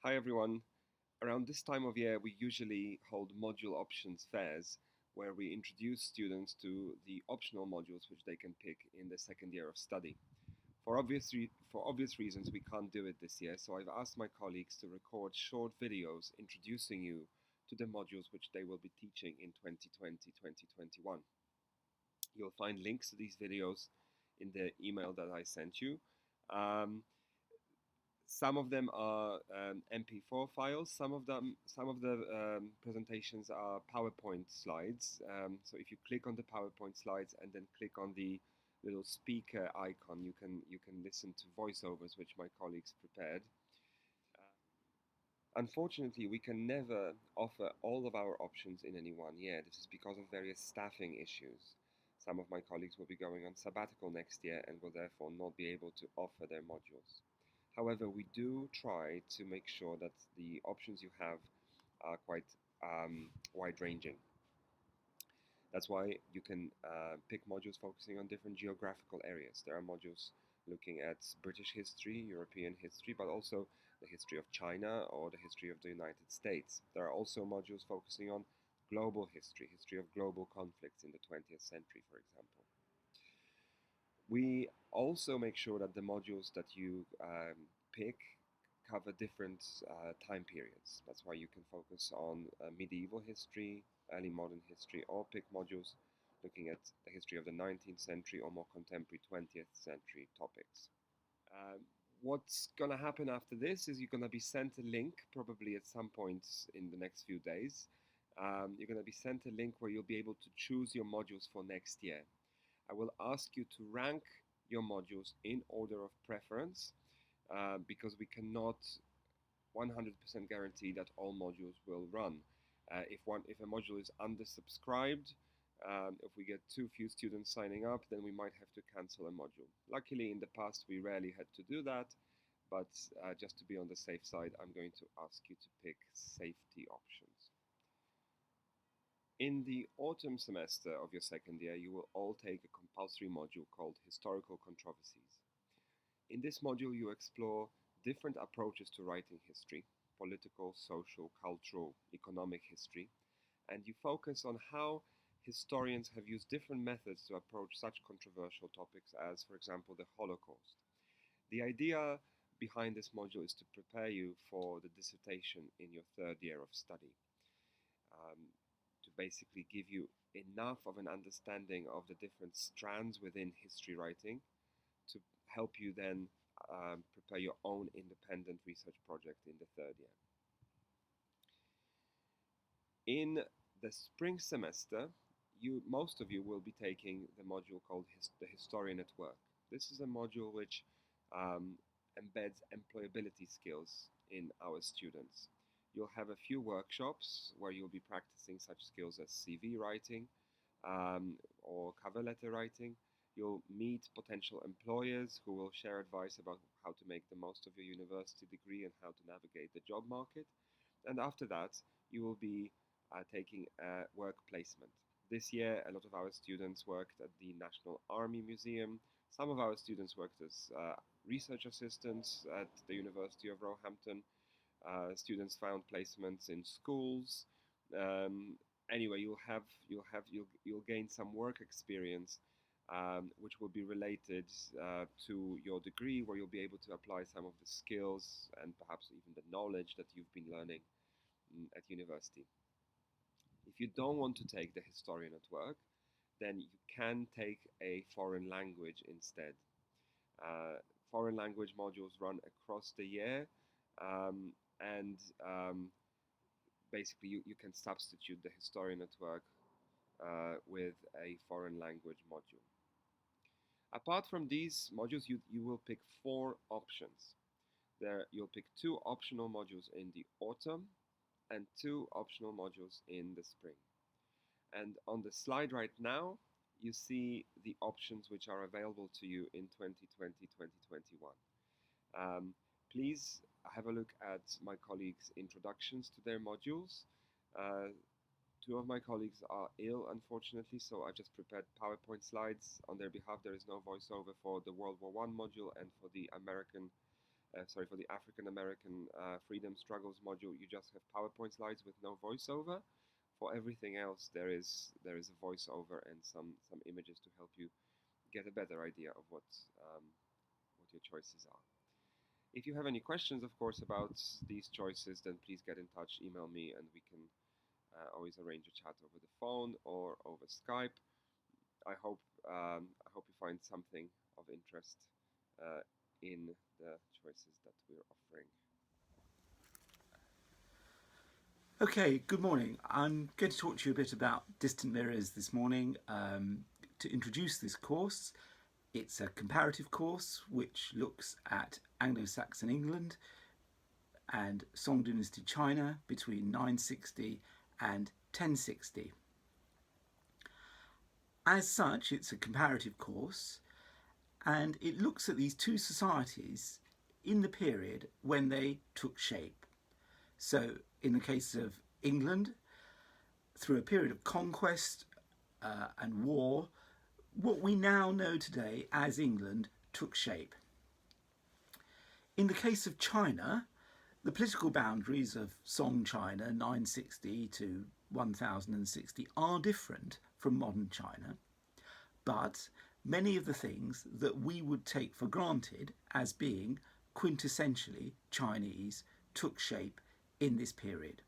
Hi everyone. Around this time of year, we usually hold module options fairs where we introduce students to the optional modules which they can pick in the second year of study. For obvious reasons, we can't do it this year, so I've asked my colleagues to record short videos introducing you to the modules which they will be teaching in 2020-2021. You'll find links to these videos in the email that I sent you. Um, some of them are MP4 files. Some of the presentations are PowerPoint slides. So if you click on the PowerPoint slides and then click on the little speaker icon, you can listen to voiceovers which my colleagues prepared. Unfortunately, we can never offer all of our options in any one year. This is because of various staffing issues. Some of my colleagues will be going on sabbatical next year and will therefore not be able to offer their modules. However, we do try to make sure that the options you have are quite wide-ranging. That's why you can pick modules focusing on different geographical areas. There are modules looking at British history, European history, but also the history of China or the history of the United States. There are also modules focusing on global history, history of global conflicts in the 20th century, for example. We also make sure that the modules that you pick cover different time periods. That's why you can focus on medieval history, early modern history, or pick modules looking at the history of the 19th century or more contemporary 20th century topics. Um, what's going to happen after this is you're going to be sent a link, probably at some point in the next few days. You're going to be sent a link where you'll be able to choose your modules for next year. I will ask you to rank your modules in order of preference because we cannot 100% guarantee that all modules will run. If a module is undersubscribed, if we get too few students signing up, then we might have to cancel a module. Luckily, in the past, we rarely had to do that, but just to be on the safe side, I'm going to ask you to pick safety options. In the autumn semester of your second year, you will all take a compulsory module called Historical Controversies. In this module, you explore different approaches to writing history, political, social, cultural, economic history, and you focus on how historians have used different methods to approach such controversial topics as, for example, the Holocaust. The idea behind this module is to prepare you for the dissertation in your third year of study, to basically give you enough of an understanding of the different strands within history writing to help you then prepare your own independent research project in the third year. In the spring semester, most of you will be taking the module called the Historian at Work. This is a module which embeds employability skills in our students. You'll have a few workshops where you'll be practicing such skills as CV writing or cover letter writing. You'll meet potential employers who will share advice about how to make the most of your university degree and how to navigate the job market. And after that, you will be taking a work placement. This year, a lot of our students worked at the National Army Museum. Some of our students worked as research assistants at the University of Roehampton. Students found placements in schools. Anyway, you'll gain some work experience, which will be related to your degree, where you'll be able to apply some of the skills and perhaps even the knowledge that you've been learning at university. If you don't want to take the Historian at Work, then you can take a foreign language instead. Foreign language modules run across the year, and basically you can substitute the Historian at Work with a foreign language module. Apart from these modules, you will pick 4 options. You'll pick 2 optional modules in the autumn and 2 optional modules in the spring. And on the slide right now, you see the options which are available to you in 2020-2021. Please have a look at my colleagues' introductions to their modules. 2 of my colleagues are ill, unfortunately, so I just prepared PowerPoint slides on their behalf. There is no voiceover for the World War I module and for the American for the African American freedom struggles module, you just have PowerPoint slides with no voiceover. For everything else, there is a voiceover and some images to help you get a better idea of what your choices are. If you have any questions, of course, about these choices, then please get in touch, email me, and we can always arrange a chat over the phone or over Skype. I hope you find something of interest in the choices that we're offering. Okay, good morning. I'm going to talk to you a bit about distant mirrors this morning. To introduce this course, it's a comparative course which looks at Anglo-Saxon England and Song Dynasty China between 960 and 1060. As such, it's a comparative course, and it looks at these two societies in the period when they took shape. So in the case of England, through a period of conquest and war, what we now know today as England took shape. In the case of China, the political boundaries of Song China 960 to 1060 are different from modern China, but many of the things that we would take for granted as being quintessentially Chinese took shape in this period.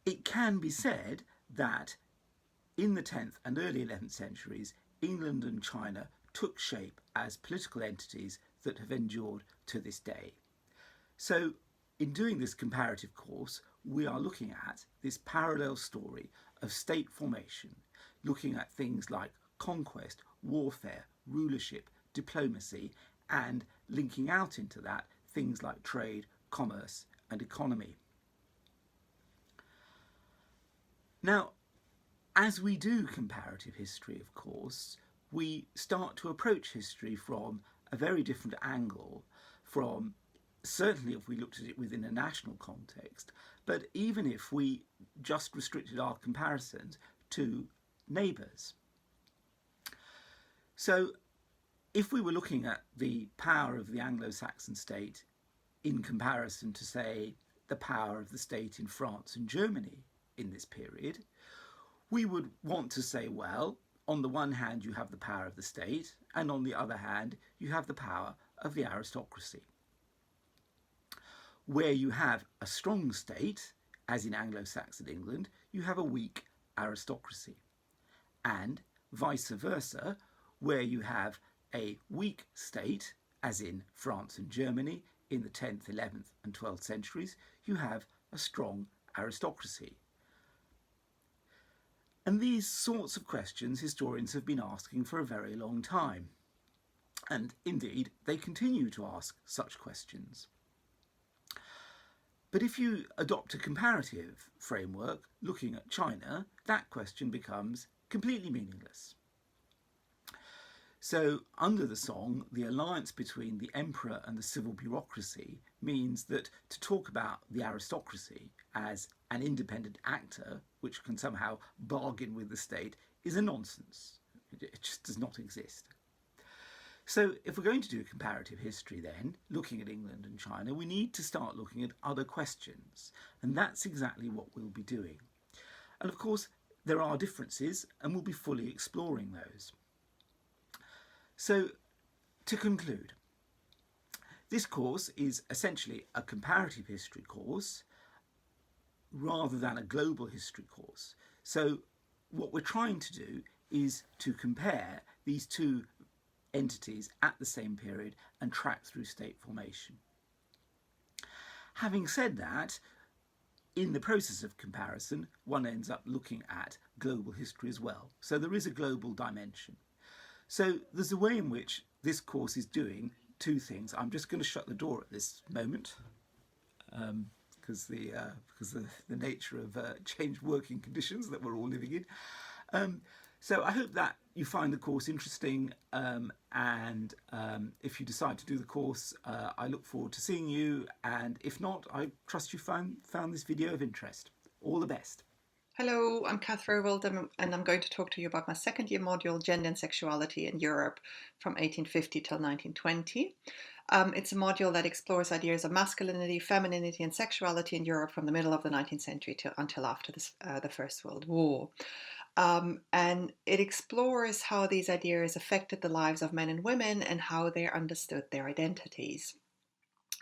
It can be said that in the 10th and early 11th centuries, England and China took shape as political entities that have endured to this day. So in doing this comparative course, we are looking at this parallel story of state formation, looking at things like conquest, warfare, rulership, diplomacy, and linking out into that things like trade, commerce, and economy. Now, as we do comparative history, of course, we start to approach history from a very different angle from, certainly if we looked at it within a national context, but even if we just restricted our comparisons to neighbours. So if we were looking at the power of the Anglo-Saxon state in comparison to, say, the power of the state in France and Germany in this period, we would want to say, well, on the one hand you have the power of the state, and on the other hand you have the power of the aristocracy. Where you have a strong state, as in Anglo-Saxon England, you have a weak aristocracy. And vice versa, where you have a weak state, as in France and Germany in the 10th, 11th and 12th centuries, you have a strong aristocracy. And these sorts of questions historians have been asking for a very long time. And indeed, they continue to ask such questions. But if you adopt a comparative framework looking at China, that question becomes completely meaningless. So under the Song, the alliance between the emperor and the civil bureaucracy means that to talk about the aristocracy as an independent actor which can somehow bargain with the state is a nonsense. It just does not exist. So if we're going to do comparative history then, looking at England and China, we need to start looking at other questions. And that's exactly what we'll be doing. And of course, there are differences and we'll be fully exploring those. So to conclude, this course is essentially a comparative history course rather than a global history course. So what we're trying to do is to compare these two entities at the same period and track through state formation. Having said that, in the process of comparison, one ends up looking at global history as well. So there is a global dimension. So there's a way in which this course is doing two things. I'm just going to shut the door at this moment because the nature of changed working conditions that we're all living in. So I hope that you find the course interesting, and if you decide to do the course, I look forward to seeing you, and if not, I trust you found this video of interest. All the best. Hello, I'm Kath Rowold, and I'm going to talk to you about my second year module, Gender and Sexuality in Europe from 1850 till 1920. It's a module that explores ideas of masculinity, femininity, and sexuality in Europe from the middle of the 19th century until after the First World War. And it explores how these ideas affected the lives of men and women and how they understood their identities.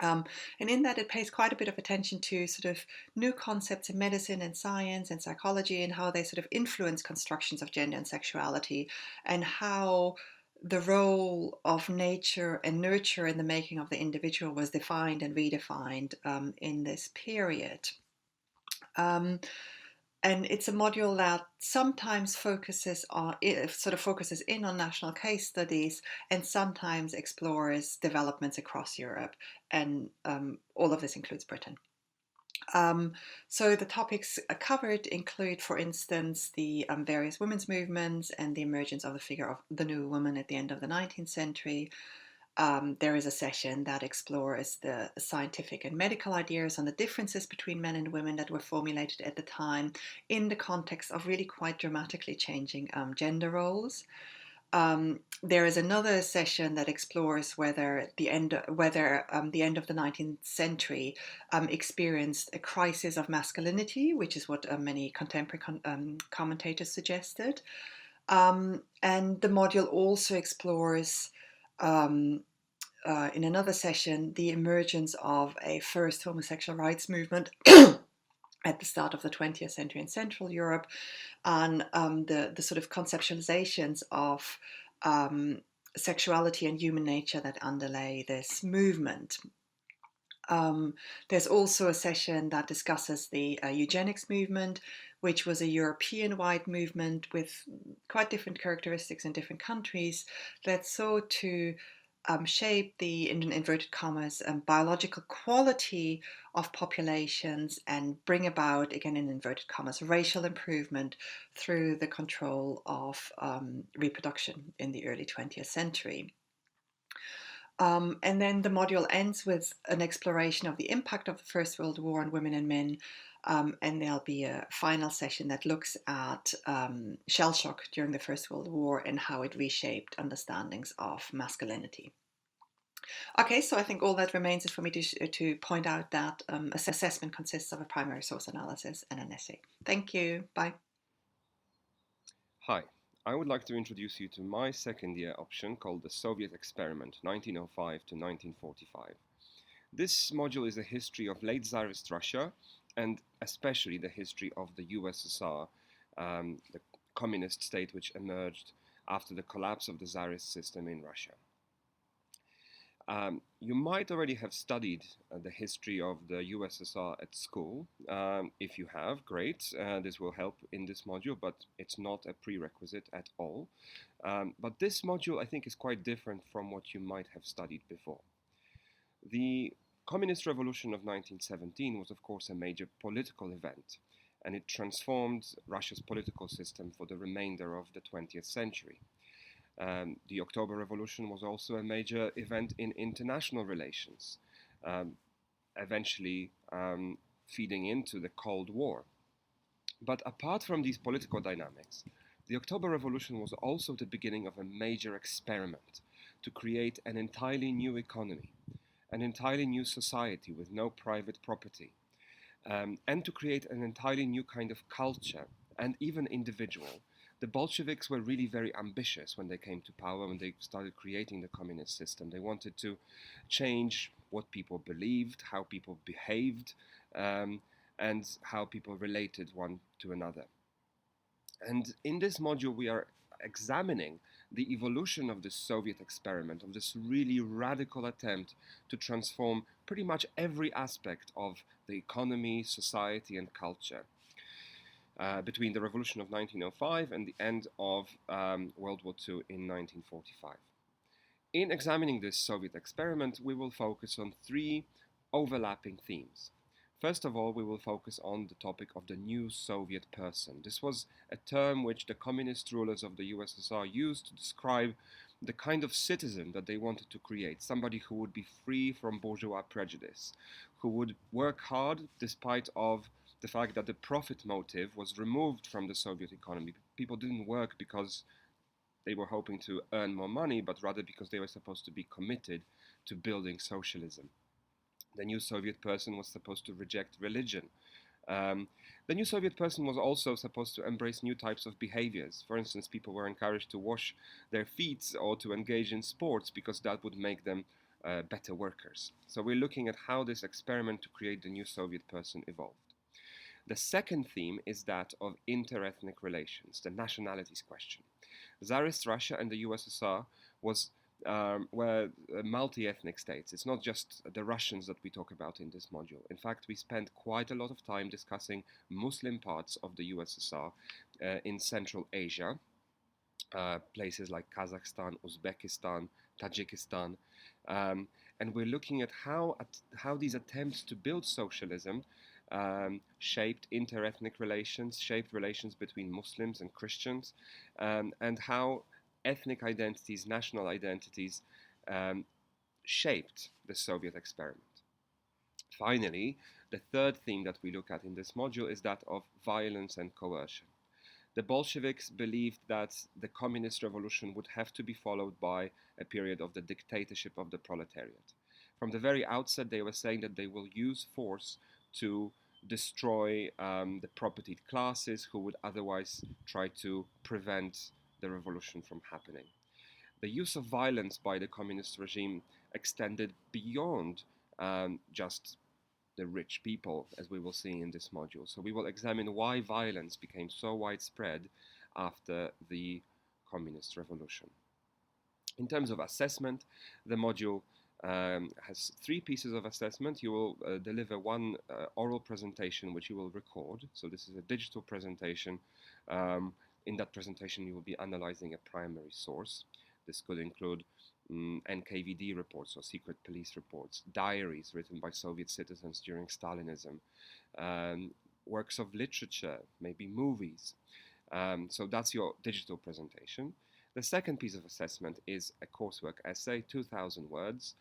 And in that, it pays quite a bit of attention to sort of new concepts in medicine and science and psychology and how they sort of influence constructions of gender and sexuality, and how the role of nature and nurture in the making of the individual was defined and redefined in this period. Um, and it's a module that sometimes focuses in on national case studies and sometimes explores developments across Europe, and all of this includes Britain. So the topics covered include, for instance, the various women's movements and the emergence of the figure of the new woman at the end of the 19th century. There is a session that explores the scientific and medical ideas on the differences between men and women that were formulated at the time in the context of really quite dramatically changing gender roles. There is another session that explores whether the end of the 19th century experienced a crisis of masculinity, which is what many contemporary commentators suggested. And the module also explores, in another session, the emergence of a first homosexual rights movement at the start of the 20th century in Central Europe, and the sort of conceptualizations of sexuality and human nature that underlay this movement. There's also a session that discusses the eugenics movement, which was a European-wide movement with quite different characteristics in different countries that sought to shape the, in inverted commas, biological quality of populations and bring about, again in inverted commas, racial improvement through the control of reproduction in the early 20th century. And then the module ends with an exploration of the impact of the First World War on women and men. And there'll be a final session that looks at shell shock during the First World War and how it reshaped understandings of masculinity. Okay, so I think all that remains is for me to point out that assessment consists of a primary source analysis and an essay. Thank you. Bye. Hi, I would like to introduce you to my second year option called the Soviet Experiment 1905 to 1945. This module is a history of late Tsarist Russia and especially the history of the USSR, the communist state which emerged after the collapse of the Tsarist system in Russia. You might already have studied the history of the USSR at school. If you have, great. This will help in this module, but it's not a prerequisite at all. But this module, I think, is quite different from what you might have studied before. The Communist Revolution of 1917 was, of course, a major political event, and it transformed Russia's political system for the remainder of the 20th century. The October Revolution was also a major event in international relations, eventually feeding into the Cold War. But apart from these political dynamics, the October Revolution was also the beginning of a major experiment to create an entirely new economy, an entirely new society with no private property, and to create an entirely new kind of culture and even individual. The Bolsheviks were really very ambitious when they came to power, when they started creating the communist system. They wanted to change what people believed, how people behaved, and how people related one to another. And in this module, we are examining the evolution of this Soviet experiment, of this really radical attempt to transform pretty much every aspect of the economy, society, and culture. Between the revolution of 1905 and the end of World War II in 1945. In examining this Soviet experiment, we will focus on three overlapping themes. First of all, we will focus on the topic of the new Soviet person. This was a term which the communist rulers of the USSR used to describe the kind of citizen that they wanted to create, somebody who would be free from bourgeois prejudice, who would work hard despite of the fact that the profit motive was removed from the Soviet economy. People didn't work because they were hoping to earn more money, but rather because they were supposed to be committed to building socialism. The new Soviet person was supposed to reject religion. The new Soviet person was also supposed to embrace new types of behaviors. For instance, people were encouraged to wash their feet or to engage in sports because that would make them better workers. So we're looking at how this experiment to create the new Soviet person evolved. The second theme is that of interethnic relations, the nationalities question. Tsarist Russia and the USSR were multi-ethnic states. It's not just the Russians that we talk about in this module. In fact, we spent quite a lot of time discussing Muslim parts of the USSR in Central Asia, places like Kazakhstan, Uzbekistan, Tajikistan, and we're looking at how these attempts to build socialism shaped interethnic relations, shaped relations between Muslims and Christians, and how ethnic identities, national identities, shaped the Soviet experiment. Finally, the third theme that we look at in this module is that of violence and coercion. The Bolsheviks believed that the communist revolution would have to be followed by a period of the dictatorship of the proletariat. From the very outset, they were saying that they will use force to destroy the propertied classes who would otherwise try to prevent the revolution from happening. The use of violence by the communist regime extended beyond just the rich people, as we will see in this module. So we will examine why violence became so widespread after the communist revolution. In terms of assessment, the module has 3 pieces of assessment. You will deliver one oral presentation, which you will record. So this is a digital presentation. In that presentation, you will be analyzing a primary source. This could include NKVD reports or secret police reports, diaries written by Soviet citizens during Stalinism, works of literature, maybe movies. So that's your digital presentation. The second piece of assessment is a coursework essay, 2,000 words,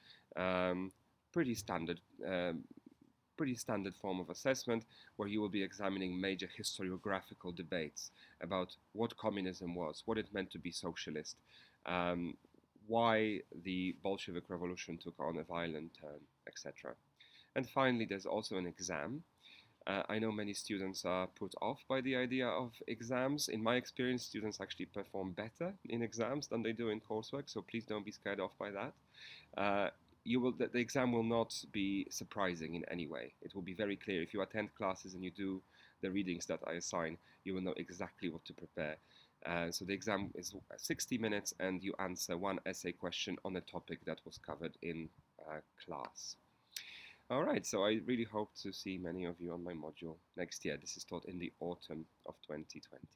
pretty standard form of assessment, where you will be examining major historiographical debates about what communism was, what it meant to be socialist, why the Bolshevik Revolution took on a violent turn, etc. And finally, there's also an exam. I know many students are put off by the idea of exams. In my experience, students actually perform better in exams than they do in coursework, so please don't be scared off by that. The exam will not be surprising in any way. It will be very clear. If you attend classes and you do the readings that I assign, you will know exactly what to prepare. So the exam is 60 minutes and you answer one essay question on a topic that was covered in class. All right, so I really hope to see many of you on my module next year. This is taught in the autumn of 2020.